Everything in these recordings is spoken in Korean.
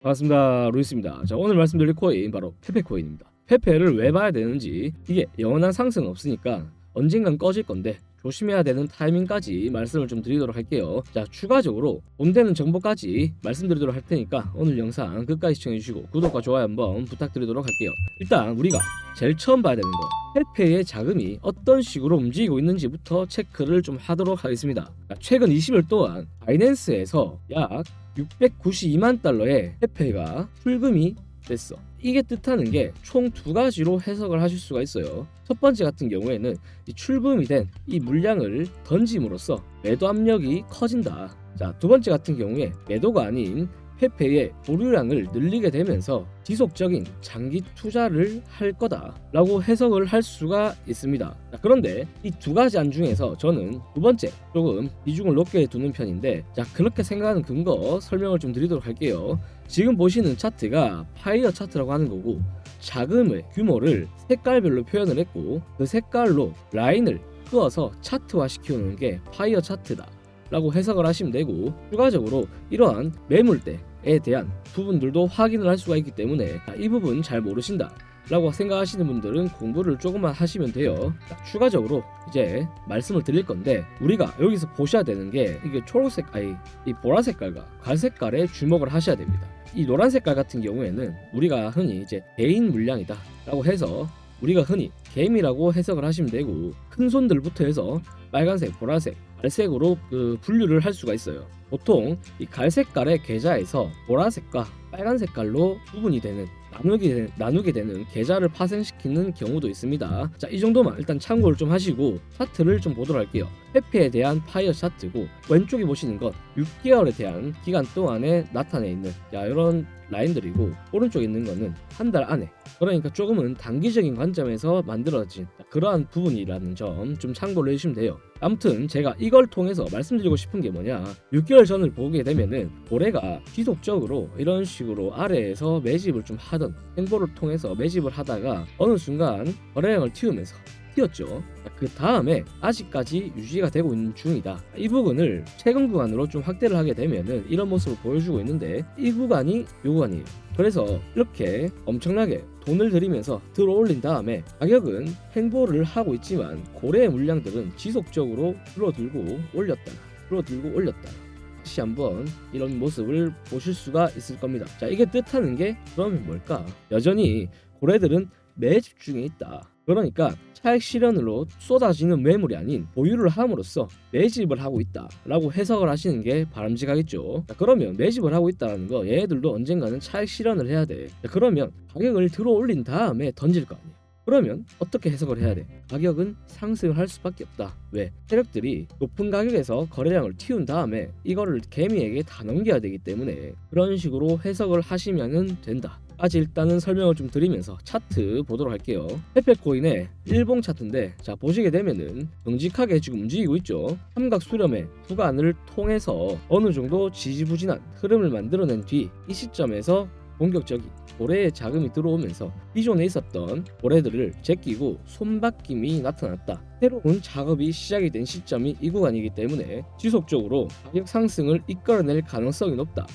반갑습니다. 루이스입니다. 자, 오늘 말씀드릴 코인 바로 페페코인입니다. 페페를 왜 봐야 되는지, 이게 영원한 상승은 없으니까 언젠간 꺼질 건데 조심해야 되는 타이밍까지 말씀을 좀 드리도록 할게요. 자, 추가적으로 돈되는 정보까지 말씀드리도록 할 테니까 오늘 영상 끝까지 시청해주시고 구독과 좋아요 한번 부탁드리도록 할게요. 일단 우리가 제일 처음 봐야 되는 거, 페페의 자금이 어떤 식으로 움직이고 있는지부터 체크를 좀 하도록 하겠습니다. 자, 최근 20일 동안 바이낸스에서 약 692만 달러의 페페가 출금이 됐어. 이게 뜻하는 게 총 두 가지로 해석을 하실 수가 있어요. 첫 번째 같은 경우에는 이 출금이 된 이 물량을 던짐으로써 매도 압력이 커진다. 자, 두 번째 같은 경우에 매도가 아닌 페페의 보유량을 늘리게 되면서 지속적인 장기 투자를 할 거다라고 해석을 할 수가 있습니다. 자, 그런데 이 두 가지 안 중에서 저는 두 번째 조금 비중을 높게 두는 편인데, 자, 그렇게 생각하는 근거 설명을 좀 드리도록 할게요. 지금 보시는 차트가 파이어 차트라고 하는 거고, 자금의 규모를 색깔별로 표현을 했고 그 색깔로 라인을 그어서 차트화 시키는 게 파이어 차트다 라고 해석을 하시면 되고, 추가적으로 이러한 매물대에 대한 부분들도 확인을 할 수가 있기 때문에 이 부분 잘 모르신다 라고 생각하시는 분들은 공부를 조금만 하시면 돼요. 추가적으로 이제 말씀을 드릴 건데, 우리가 여기서 보셔야 되는 게 이게 초록색, 이 보라색깔과 갈색깔에 주목을 하셔야 됩니다. 이 노란색깔 같은 경우에는 우리가 흔히 이제 개인 물량이다 라고 해서 우리가 흔히 개미라고 해석을 하시면 되고, 큰 손들부터 해서 빨간색, 보라색, 갈색으로 분류를 할 수가 있어요. 보통 이 갈색깔의 계좌에서 보라색과 빨간 색깔로 구분이 되는, 나누게 되는 계좌를 파생시키는 경우도 있습니다. 자, 이 정도만 일단 참고를 좀 하시고 차트를 좀 보도록 할게요. 페페에 대한 파이어 차트고, 왼쪽에 보시는 건 6개월에 대한 기간 동안에 나타내 있는 이런 라인들이고, 오른쪽에 있는 거는 한 달 안에, 그러니까 조금은 단기적인 관점에서 만들어진 그러한 부분이라는 점 좀 참고를 해주시면 돼요. 아무튼 제가 이걸 통해서 말씀드리고 싶은 게 뭐냐, 6개월 전을 보게 되면은 고래가 지속적으로 이런 식으로 아래에서 매집을 좀 하던 행보를 통해서 매집을 하다가 어느 순간 거래량을 튀우면서 튀었죠. 그 다음에 아직까지 유지가 되고 있는 중이다. 이 부분을 최근 구간으로 좀 확대를 하게 되면은 이런 모습을 보여주고 있는데, 이 구간이 요 구간이에요. 그래서 이렇게 엄청나게 돈을 들이면서 들어올린 다음에 가격은 횡보를 하고 있지만 고래의 물량들은 지속적으로 줄어들고 올렸다, 줄어들고 올렸다. 다시 한번 이런 모습을 보실 수가 있을 겁니다. 자, 이게 뜻하는 게 그러면 뭘까? 여전히 고래들은 매집 중에 있다. 그러니까 차익 실현으로 쏟아지는 매물이 아닌 보유를 함으로써 매집을 하고 있다 라고 해석을 하시는 게 바람직하겠죠. 자, 그러면 매집을 하고 있다는 거, 얘네들도 언젠가는 차익 실현을 해야 돼. 자, 그러면 가격을 들어 올린 다음에 던질 거 아니야. 그러면 어떻게 해석을 해야 돼? 가격은 상승을 할 수밖에 없다. 왜? 세력들이 높은 가격에서 거래량을 튀운 다음에 이거를 개미에게 다 넘겨야 되기 때문에 그런 식으로 해석을 하시면 된다. 아직 일단은 설명을 좀 드리면서 차트 보도록 할게요. 페페코인의 일봉 차트인데, 자, 보시게 되면은 정직하게 지금 움직이고 있죠. 삼각 수렴의 구간을 통해서 어느 정도 지지부진한 흐름을 만들어낸 뒤 이 시점에서 본격적인 고래의 자금이 들어오면서 기존에 있었던 고래들을 제끼고 손바뀜이 나타났다. 새로운 작업이 시작이 된 시점이 이 구간이기 때문에 지속적으로 가격 상승을 이끌어낼 가능성이 높다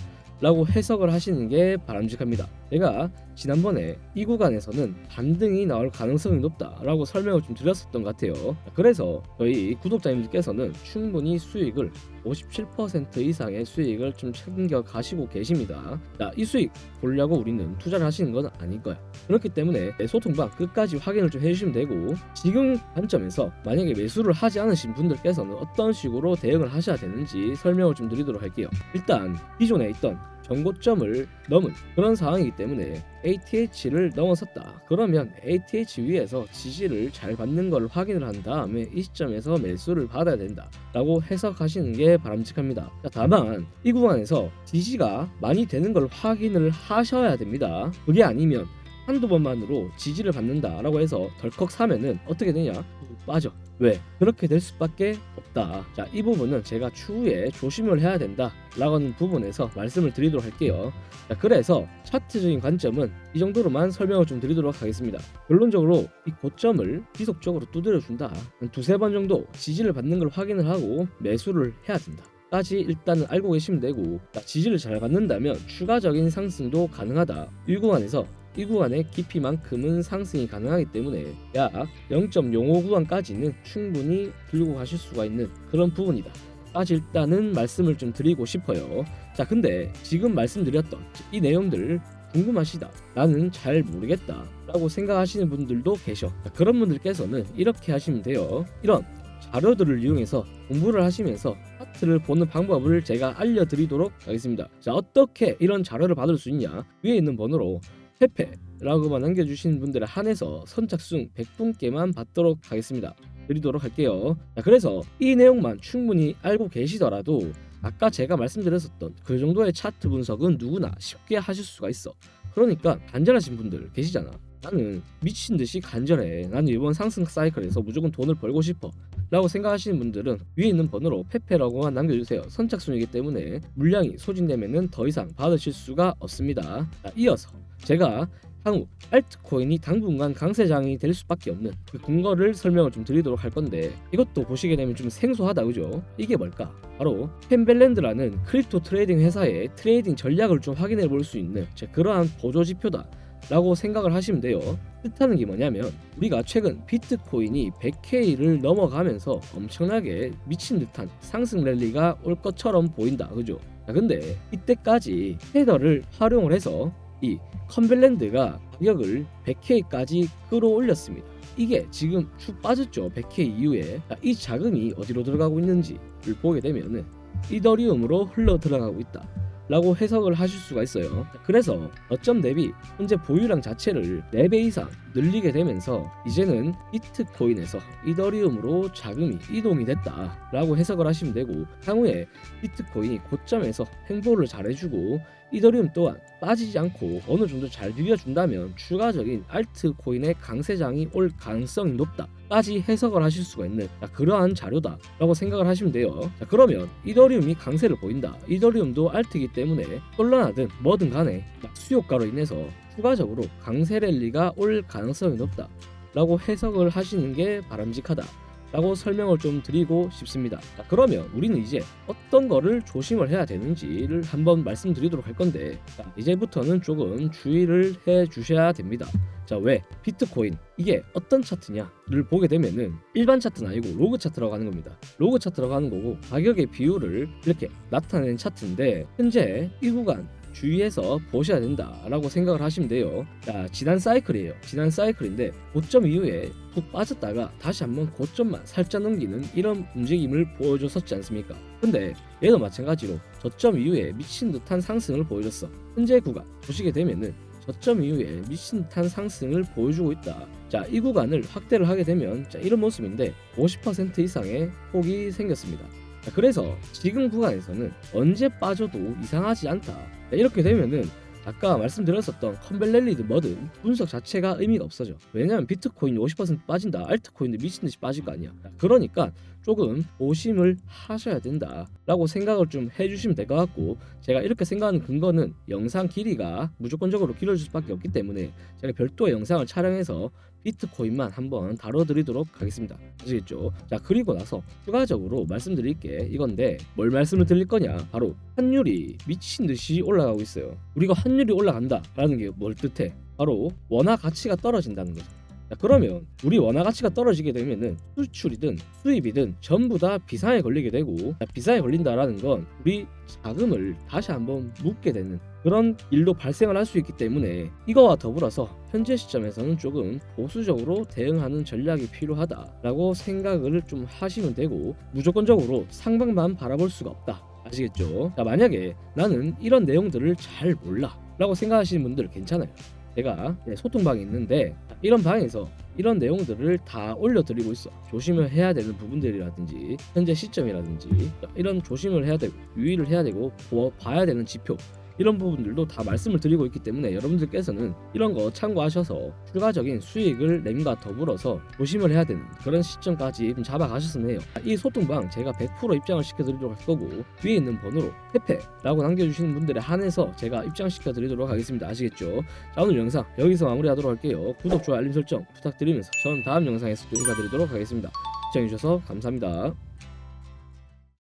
라고 해석을 하시는 게 바람직합니다. 제가 지난번에 이 구간에서는 반등이 나올 가능성이 높다 라고 설명을 좀 드렸었던 것 같아요. 그래서 저희 구독자님들께서는 충분히 수익을 57% 이상의 수익을 좀 챙겨 가시고 계십니다. 자, 이 수익 보려고 우리는 투자를 하시는 건 아닐 거야. 그렇기 때문에 소통방 끝까지 확인을 좀 해주시면 되고, 지금 관점에서 만약에 매수를 하지 않으신 분들께서는 어떤 식으로 대응을 하셔야 되는지 설명을 좀 드리도록 할게요. 일단 기존에 있던 전고점을 넘은 그런 상황이기 때문에 ATH를 넘어섰다. 그러면 ATH 위에서 지지를 잘 받는 걸 확인을 한 다음에 이 시점에서 매수를 받아야 된다 라고 해석하시는 게 바람직합니다. 다만 이 구간에서 지지가 많이 되는 걸 확인을 하셔야 됩니다. 그게 아니면 한두 번만으로 지지를 받는다 라고 해서 덜컥 사면은 어떻게 되냐? 빠져. 왜? 그렇게 될 수밖에 없다. 자, 이 부분은 제가 추후에 조심을 해야 된다 라고 하는 부분에서 말씀을 드리도록 할게요. 자, 그래서 차트적인 관점은 이 정도로만 설명을 좀 드리도록 하겠습니다. 결론적으로 이 고점을 지속적으로 두드려 준다. 한 두세 번 정도 지지를 받는 걸 확인을 하고 매수를 해야 된다. 까지 일단은 알고 계시면 되고, 지지를 잘 받는다면 추가적인 상승도 가능하다. 이 구간에서 이 구간의 깊이만큼은 상승이 가능하기 때문에 약 0.05 구간까지는 충분히 들고 가실 수가 있는 그런 부분이다 까지 일단은 말씀을 좀 드리고 싶어요. 자, 근데 지금 말씀드렸던 이 내용들 궁금하시다, 나는 잘 모르겠다 라고 생각하시는 분들도 계셔. 자, 그런 분들께서는 이렇게 하시면 돼요. 이런 자료들을 이용해서 공부를 하시면서 차트를 보는 방법을 제가 알려드리도록 하겠습니다. 자, 어떻게 이런 자료를 받을 수 있냐, 위에 있는 번호로 페페라고만 남겨주시는 분들에 한해서 선착순 100분께만 받도록 하겠습니다. 드리도록 할게요. 자, 그래서 이 내용만 충분히 알고 계시더라도 아까 제가 말씀드렸었던 그 정도의 차트 분석은 누구나 쉽게 하실 수가 있어. 그러니까 간절하신 분들 계시잖아. 나는 미친듯이 간절해, 나는 이번 상승 사이클에서 무조건 돈을 벌고 싶어 라고 생각하시는 분들은 위에 있는 번호로 페페라고만 남겨주세요. 선착순이기 때문에 물량이 소진되면 더 이상 받으실 수가 없습니다. 자, 이어서 제가 향후 알트코인이 당분간 강세장이 될 수밖에 없는 그 근거를 설명을 좀 드리도록 할 건데, 이것도 보시게 되면 좀 생소하다, 그죠? 이게 뭘까? 바로 펜벨랜드라는 크립토 트레이딩 회사의 트레이딩 전략을 좀 확인해 볼 수 있는 그러한 보조 지표다 라고 생각을 하시면 돼요. 뜻하는 게 뭐냐면, 우리가 최근 비트코인이 100K를 넘어가면서 엄청나게 미친 듯한 상승 랠리가 올 것처럼 보인다, 그죠? 자, 근데 이때까지 테더를 활용을 해서 이 컨벨랜드가 가격을 100K까지 끌어올렸습니다. 이게 지금 쭉 빠졌죠. 100K 이후에. 자, 이 자금이 어디로 들어가고 있는지를 보게 되면은 이더리움으로 흘러 들어가고 있다 라고 해석을 하실 수가 있어요. 그래서 어점 대비 현재 보유량 자체를 4배 이상 늘리게 되면서 이제는 비트코인에서 이더리움으로 자금이 이동이 됐다 라고 해석을 하시면 되고, 향후에 비트코인이 고점에서 행보를 잘해주고 이더리움 또한 빠지지 않고 어느 정도 잘 비벼준다면 추가적인 알트코인의 강세장이 올 가능성이 높다 까지 해석을 하실 수가 있는 그러한 자료다 라고 생각을 하시면 돼요. 자, 그러면 이더리움이 강세를 보인다, 이더리움도 알트이기 때문에 솔라나든 뭐든 간에 수요가로 인해서 추가적으로 강세 랠리가 올 가능성이 높다 라고 해석을 하시는 게 바람직하다 라고 설명을 좀 드리고 싶습니다. 자, 그러면 우리는 이제 어떤 거를 조심을 해야 되는지를 한번 말씀드리도록 할 건데, 자, 이제부터는 조금 주의를 해 주셔야 됩니다. 자, 왜? 비트코인 이게 어떤 차트냐를 보게 되면은 일반 차트는 아니고 로그 차트라고 하는 겁니다. 로그 차트라고 하는 거고, 가격의 비율을 이렇게 나타내는 차트인데, 현재 이 구간 주의해서 보셔야 된다라고 생각을 하시면 돼요. 자, 지난 사이클이에요. 지난 사이클인데 고점 이후에 푹 빠졌다가 다시 한번 고점만 살짝 넘기는 이런 움직임을 보여줬었지 않습니까? 근데 얘도 마찬가지로 저점 이후에 미친 듯한 상승을 보여줬어. 현재 구간 보시게 되면은 저점 이후에 미친 듯한 상승을 보여주고 있다. 자, 이 구간을 확대를 하게 되면 이런 모습인데 50% 이상의 폭이 생겼습니다. 자, 그래서 지금 구간에서는 언제 빠져도 이상하지 않다. 자, 이렇게 되면은 아까 말씀드렸었던 컨벨랠리든 뭐든 분석 자체가 의미가 없어져. 왜냐면 비트코인이 50% 빠진다, 알트코인도 미친듯이 빠질 거 아니야. 그러니까 조금 조심을 하셔야 된다 라고 생각을 좀 해주시면 될 것 같고, 제가 이렇게 생각하는 근거는 영상 길이가 무조건적으로 길어질 수밖에 없기 때문에 제가 별도의 영상을 촬영해서 비트코인만 한번 다뤄드리도록 하겠습니다. 아시겠죠? 자, 그리고 나서 추가적으로 말씀드릴 게 이건데, 뭘 말씀을 드릴 거냐, 바로 환율이 미친듯이 올라가고 있어요. 우리가 환율이 올라간다 라는 게 뭘 뜻해? 바로 원화 가치가 떨어진다는 거죠. 자, 그러면 우리 원화 가치가 떨어지게 되면은 수출이든 수입이든 전부 다 비상에 걸리게 되고, 비상에 걸린다라는 건 우리 자금을 다시 한번 묻게 되는 그런 일도 발생을 할 수 있기 때문에, 이거와 더불어서 현재 시점에서는 조금 보수적으로 대응하는 전략이 필요하다라고 생각을 좀 하시면 되고, 무조건적으로 상방만 바라볼 수가 없다. 아시겠죠? 자, 만약에 나는 이런 내용들을 잘 몰라 라고 생각하시는 분들 괜찮아요. 제가 소통방이 있는데 이런 방에서 이런 내용들을 다 올려드리고 있어. 조심을 해야 되는 부분들이라든지 현재 시점이라든지 이런 조심을 해야 되고 유의를 해야 되고 봐야 되는 지표, 이런 부분들도 다 말씀을 드리고 있기 때문에 여러분들께서는 이런 거 참고하셔서 추가적인 수익을 냄과 더불어서 조심을 해야 되는 그런 시점까지 좀 잡아가셨으면 해요. 이 소통방 제가 100% 입장을 시켜드리도록 할 거고, 위에 있는 번호로 페페라고 남겨주시는 분들에 한해서 제가 입장시켜드리도록 하겠습니다. 아시겠죠? 자, 오늘 영상 여기서 마무리하도록 할게요. 구독, 좋아요, 알림 설정 부탁드리면서 저는 다음 영상에서 또 인사드리도록 하겠습니다. 시청해주셔서 감사합니다.